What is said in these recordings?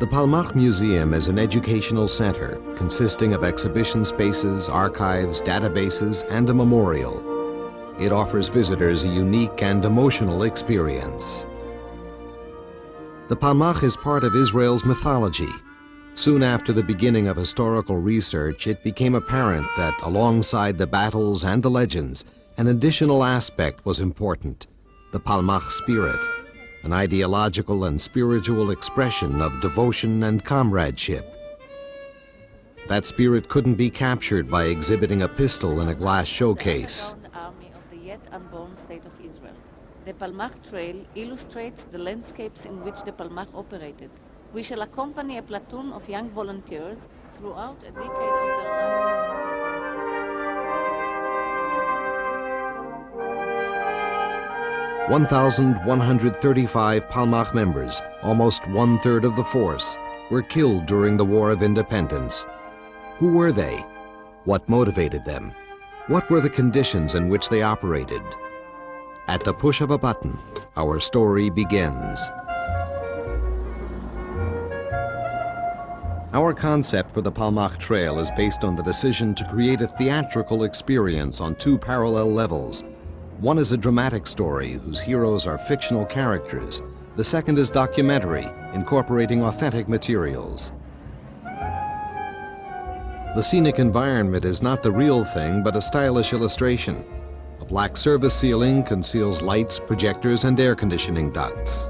The Palmach Museum is an educational center consisting of exhibition spaces, archives, databases, and a memorial. It offers visitors a unique and emotional experience. The Palmach is part of Israel's mythology. Soon after the beginning of historical research, it became apparent that alongside the battles and the legends, an additional aspect was important: the Palmach spirit, an ideological and spiritual expression of devotion and comradeship. That spirit couldn't be captured by exhibiting a pistol in a glass showcase. Army of the yet unborn state of Israel. The Palmach Trail illustrates the landscapes in which the Palmach operated. We shall accompany a platoon of young volunteers throughout a decade of their lives. 1,135 Palmach members, almost one-third of the force, were killed during the War of Independence. Who were they? What motivated them? What were the conditions in which they operated? At the push of a button, our story begins. Our concept for the Palmach Trail is based on the decision to create a theatrical experience on two parallel levels. One is a dramatic story whose heroes are fictional characters. The second is documentary, incorporating authentic materials. The scenic environment is not the real thing, but a stylish illustration. A black service ceiling conceals lights, projectors, and air conditioning ducts.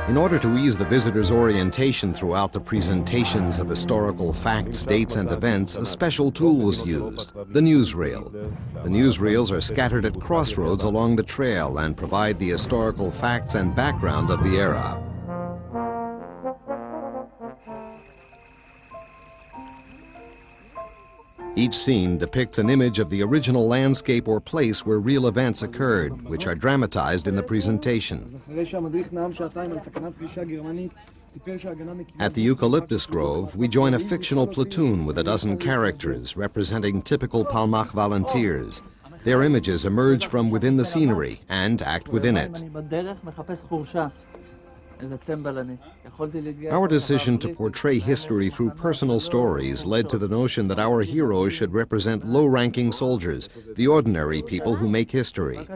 In order to ease the visitor's orientation throughout the presentations of historical facts, dates, and events, a special tool was used, the newsreel. The newsreels are scattered at crossroads along the trail and provide the historical facts and background of the era. Each scene depicts an image of the original landscape or place where real events occurred, which are dramatized in the presentation. At the Eucalyptus Grove, we join a fictional platoon with a dozen characters representing typical Palmach volunteers. Their images emerge from within the scenery and act within it. Our decision to portray history through personal stories led to the notion that our heroes should represent low-ranking soldiers, the ordinary people who make history.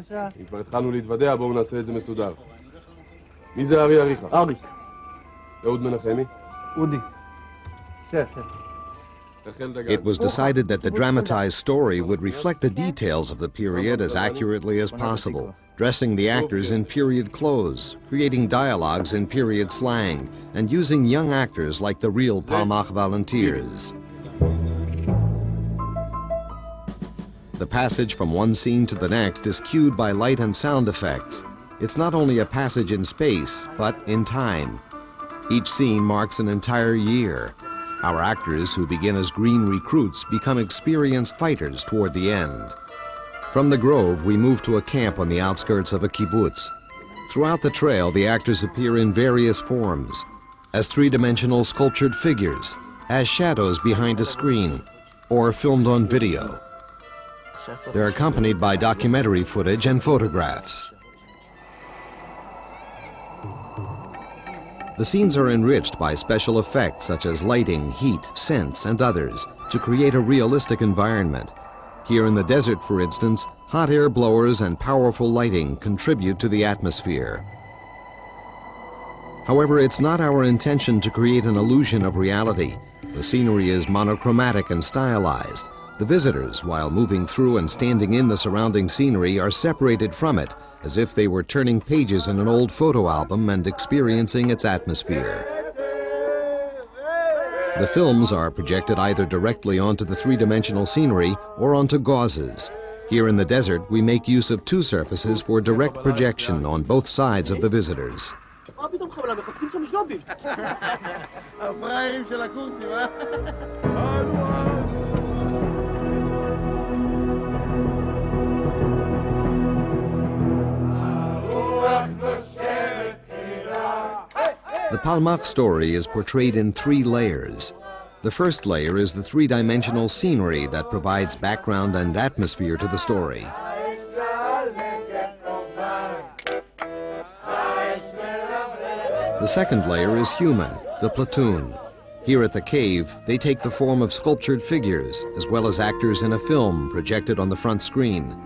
It was decided that the dramatized story would reflect the details of the period as accurately as possible, dressing the actors in period clothes, creating dialogues in period slang, and using young actors like the real Palmach volunteers. The passage from one scene to the next is cued by light and sound effects. It's not only a passage in space, but in time. Each scene marks an entire year. Our actors, who begin as green recruits, become experienced fighters toward the end. From the grove, we move to a camp on the outskirts of a kibbutz. Throughout the trail, the actors appear in various forms, as three-dimensional sculptured figures, as shadows behind a screen, or filmed on video. They're accompanied by documentary footage and photographs. The scenes are enriched by special effects such as lighting, heat, scents, and others to create a realistic environment. Here in the desert, for instance, hot air blowers and powerful lighting contribute to the atmosphere. However, it's not our intention to create an illusion of reality. The scenery is monochromatic and stylized. The visitors, while moving through and standing in the surrounding scenery, are separated from it, as if they were turning pages in an old photo album and experiencing its atmosphere. The films are projected either directly onto the three-dimensional scenery or onto gauzes. Here in the desert, we make use of two surfaces for direct projection on both sides of the visitors. The Palmach story is portrayed in three layers. The first layer is the three-dimensional scenery that provides background and atmosphere to the story. The second layer is human, the platoon. Here at the cave, they take the form of sculptured figures, as well as actors in a film projected on the front screen.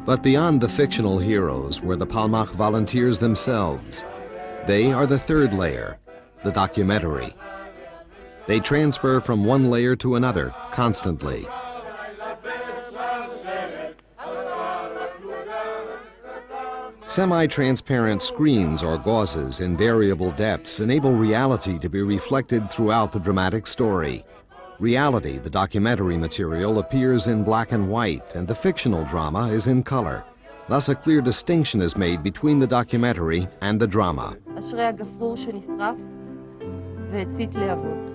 But beyond the fictional heroes were the Palmach volunteers themselves. They are the third layer, the documentary. They transfer from one layer to another constantly. Semi-transparent screens or gauzes in variable depths enable reality to be reflected throughout the dramatic story. Reality, the documentary material, appears in black and white, and the fictional drama is in color. Thus, a clear distinction is made between the documentary and the drama. אשרי הגפרור שנשרף והצית להבות.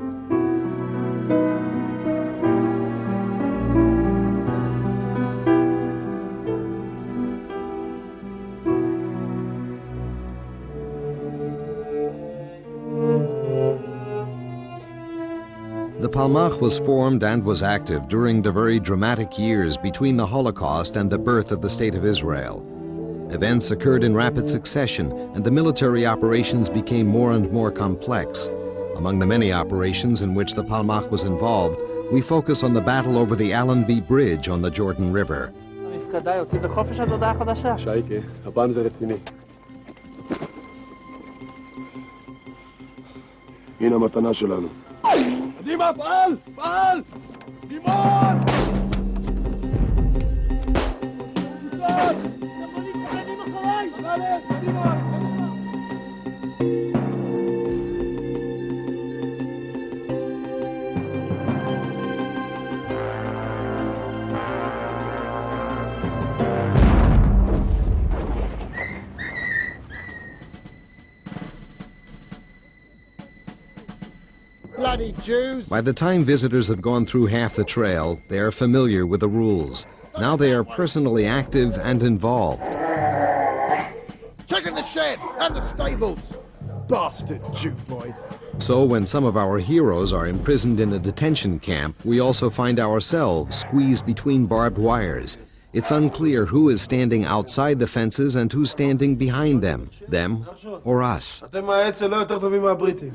The Palmach was formed and was active during the very dramatic years between the Holocaust and the birth of the State of Israel. Events occurred in rapid succession, and the military operations became more and more complex. Among the many operations in which the Palmach was involved, we focus on the battle over the Allenby Bridge on the Jordan River. המפקדה יוצאים לחופש עד הודעה חדשה. שייקה, הפעם זה רציני. הנה המתנה שלנו. קדימה, פעל! פעל! רימון! קצת! תבונים קטנים אחריי! קדימה, קדימה! Bloody Jews! By the time visitors have gone through half the trail, they are familiar with the rules. Now they are personally active and involved. Checking the shed and the stables! Bastard Jew boy! So when some of our heroes are imprisoned in a detention camp, we also find ourselves squeezed between barbed wires. It's unclear who is standing outside the fences and who's standing behind them or us. אתם האצ"ל לא יותר טובים מהבריטים.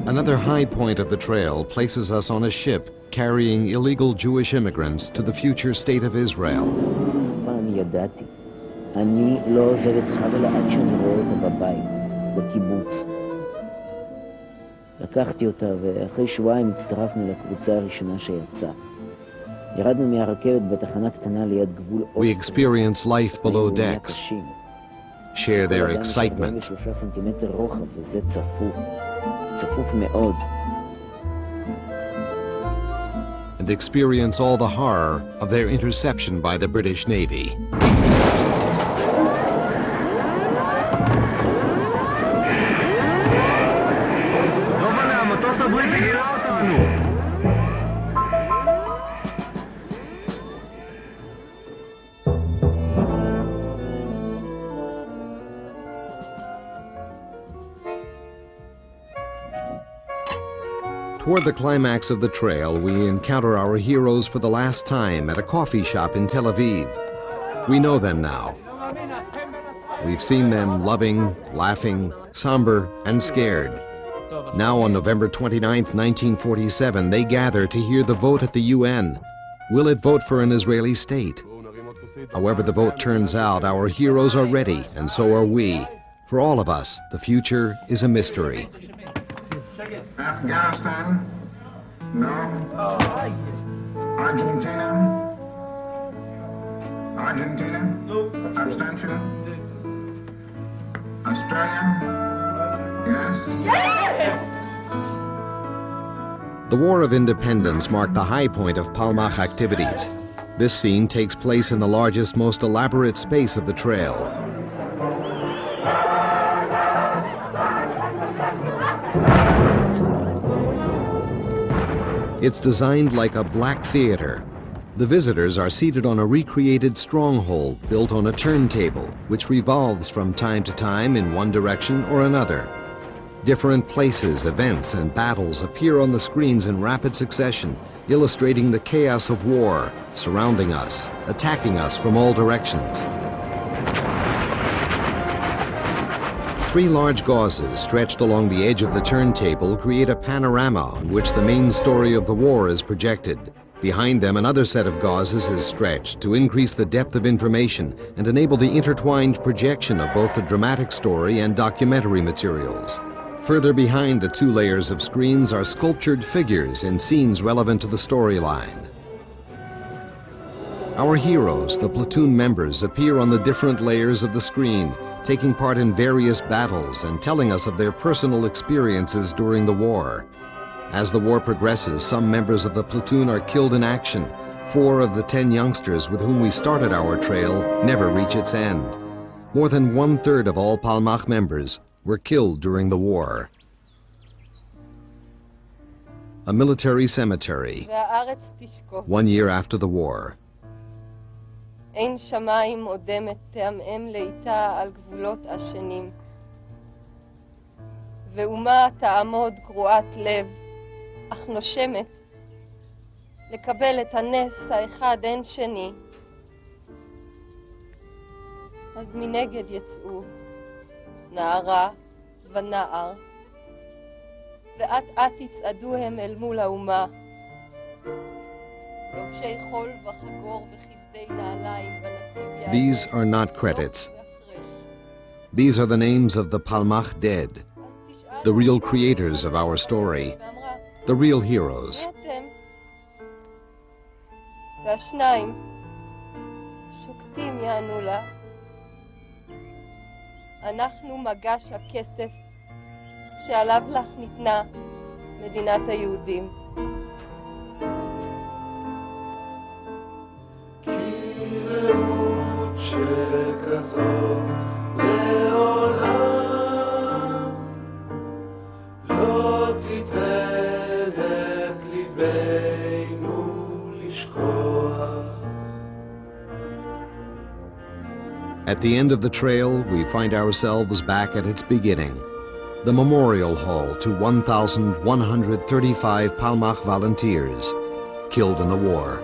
Another high point of the trail places us on a ship carrying illegal Jewish immigrants to the future state of Israel. פעם ידעתי, אני לא עוזב את חבל עד שאני רואה אותה בבית, בקיבוץ. לקחתי אותה ואחרי שבועיים הצטרפנו לקבוצה הראשונה שיצאה. ירדנו מהרכבת בתחנה קטנה ליד גבול אוסטריה. We experience life below decks, share their excitement, 43 סנטימטר רוחב, וזה צפוף. צפוף מאוד. and experience all the horror of their interception by the British Navy. Toward the climax of the trail, we encounter our heroes for the last time at a coffee shop in Tel Aviv. We know them now. We've seen them loving, laughing, somber, and scared. Now on November 29, 1947, they gather to hear the vote at the UN. Will it vote for an Israeli state? However the vote turns out, our heroes are ready, and so are we. For all of us, the future is a mystery. Afghanistan? No. Argentina? Argentina? No. Abstention? Australia? Yes? Yes! The War of Independence marked the high point of Palmach activities. This scene takes place in the largest, most elaborate space of the trail. It's designed like a black theater. The visitors are seated on a recreated stronghold built on a turntable, which revolves from time to time in one direction or another. Different places, events, and battles appear on the screens in rapid succession, illustrating the chaos of war surrounding us, attacking us from all directions. 3 large gauzes stretched along the edge of the turntable create a panorama on which the main story of the war is projected. Behind them, another set of gauzes is stretched to increase the depth of information and enable the intertwined projection of both the dramatic story and documentary materials. Further behind the 2 layers of screens are sculptured figures in scenes relevant to the storyline. Our heroes, the platoon members, appear on the different layers of the screen, taking part in various battles and telling us of their personal experiences during the war. As the war progresses, some members of the platoon are killed in action. 4 of the 10 youngsters with whom we started our trail never reach its end. More than 1/3 of all Palmach members were killed during the war. A military cemetery, והארץ תשקוט. 1 year after the war. אין שמיים עודמת תעמעם לאיתה על גבולות השנים. ואומה תעמוד קרועת לב, אך נושמת, לקבל את הנס האחד אין שני. אז מנגד יצאו נערה ונער, ואת את יצעדו הם אל מול האומה. לובשי חול וחגור וכבדי נעליים בנתיב יעל. These are not credits. These are the names of the Palmach dead, the real creators of our story, the real heroes. והשניים שוקטים יענו לה. אנחנו מגש הכסף שעליו לך ניתנה מדינת היהודים. כי רעות שכזאת לעולם לא תיתן את ליבנו לשכוח. At the end of the trail, we find ourselves back at its beginning, the memorial hall to 1,135 Palmach volunteers killed in the war.